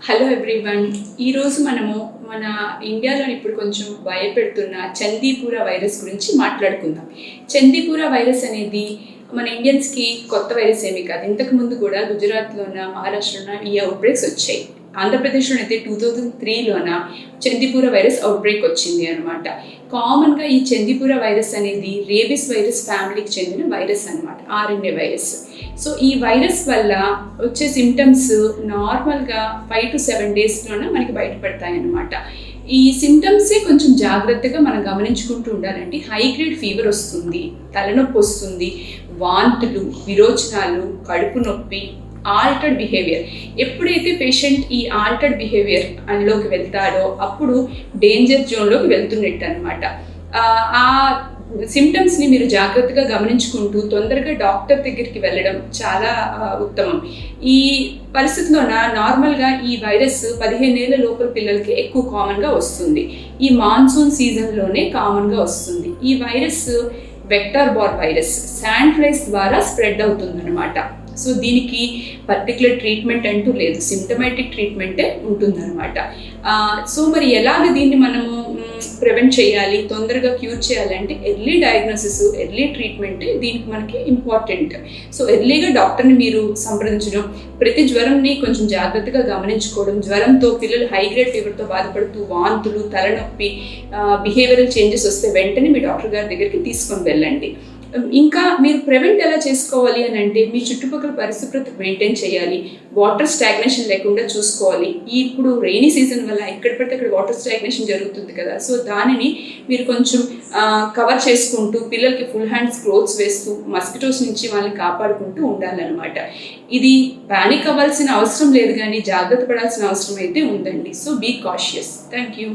Hello everyone. ఈరోజు మనము మన ఇండియాలో ఇప్పుడు కొంచెం భయపెడుతున్న చందీపూర వైరస్ గురించి మాట్లాడుకుందాం. చందీపూర వైరస్ అనేది మన ఇండియన్స్కి కొత్త వైరస్ ఏమీ కాదు. ఇంతకుముందు కూడా గుజరాత్లోన, మహారాష్ట్రలోన ఈ అవుట్బ్రేక్స్ వచ్చాయి. ఆంధ్రప్రదేశ్లో అయితే 2003లోన చందీపూర వైరస్ అవుట్బ్రేక్ వచ్చింది అనమాట. కామన్గా ఈ చందీపూర వైరస్ అనేది రేబిస్ వైరస్ ఫ్యామిలీకి చెందిన వైరస్ అనమాట, ఆర్ఎన్ఏ వైరస్. సో ఈ వైరస్ వల్ల వచ్చే సిమ్టమ్స్ నార్మల్గా 5 to 7 డేస్లోనే మనకి బయటపడతాయి అన్నమాట. ఈ సిమ్టమ్సే కొంచెం జాగ్రత్తగా మనం గమనించుకుంటూ ఉండాలండి. హై గ్రేడ్ ఫీవర్ వస్తుంది, తలనొప్పి వస్తుంది, వాంతులు, విరోచనాలు, కడుపు నొప్పి, ఆల్టర్డ్ బిహేవియర్. ఎప్పుడైతే పేషెంట్ ఈ ఆల్టర్డ్ బిహేవియర్ అందులోకి వెళ్తాడో అప్పుడు డేంజర్ జోన్లోకి వెళ్తున్నట్టు అనమాట. ఆ సిమ్టమ్స్ని మీరు జాగ్రత్తగా గమనించుకుంటూ తొందరగా డాక్టర్ దగ్గరికి వెళ్ళడం చాలా ఉత్తమం. ఈ పరిస్థితిలోన నార్మల్గా ఈ వైరస్ 15 ఏళ్ల లోపల పిల్లలకి ఎక్కువ కామన్గా వస్తుంది. ఈ మాన్సూన్ సీజన్లోనే కామన్గా వస్తుంది. ఈ virus vector bar virus, sand flies ద్వారా స్ప్రెడ్ అవుతుందన్నమాట. సో దీనికి పర్టికులర్ ట్రీట్మెంట్ అంటూ లేదు, సిమ్టమాటిక్ ట్రీట్మెంటే ఉంటుందన్నమాట. సో మరి ఎలాగ దీన్ని మనము ప్రివెంట్ చేయాలి, తొందరగా క్యూర్ చేయాలంటే ఎర్లీ డయాగ్నోసిస్, ఎర్లీ ట్రీట్మెంటే దీనికి మనకి ఇంపార్టెంట్. సో ఎర్లీగా డాక్టర్ని మీరు సంప్రదించడం, ప్రతి జ్వరంని కొంచెం జాగ్రత్తగా గమనించుకోవడం, జ్వరంతో పిల్లలు హై గ్రేడ్ ఫీవర్తో బాధపడుతూ వాంతులు, తలనొప్పి, బిహేవియరల్ చేంజెస్ వస్తే వెంటనే మీ డాక్టర్ గారి దగ్గరికి తీసుకొని వెళ్ళండి. ఇంకా మీరు ప్రివెంట్ ఎలా చేసుకోవాలి అని అంటే మీ చుట్టుపక్కల పరిశుభ్రత మెయింటైన్ చేయాలి, వాటర్ స్టాగ్నేషన్ లేకుండా చూసుకోవాలి. ఇప్పుడు రెయినీ సీజన్ వల్ల ఎక్కడ పడితే అక్కడ వాటర్ స్టాగ్నేషన్ జరుగుతుంది కదా. సో దానిని మీరు కొంచెం కవర్ చేసుకుంటూ పిల్లలకి ఫుల్ హ్యాండ్స్ క్లోత్స్ వేస్తూ మస్కిటోస్ నుంచి వాళ్ళని కాపాడుకుంటూ ఉండాలన్నమాట. ఇది పానిక్ అవ్వాల్సిన అవసరం లేదు, కానీ జాగ్రత్త పడాల్సిన అవసరం అయితే ఉందండి. So be cautious. Thank you.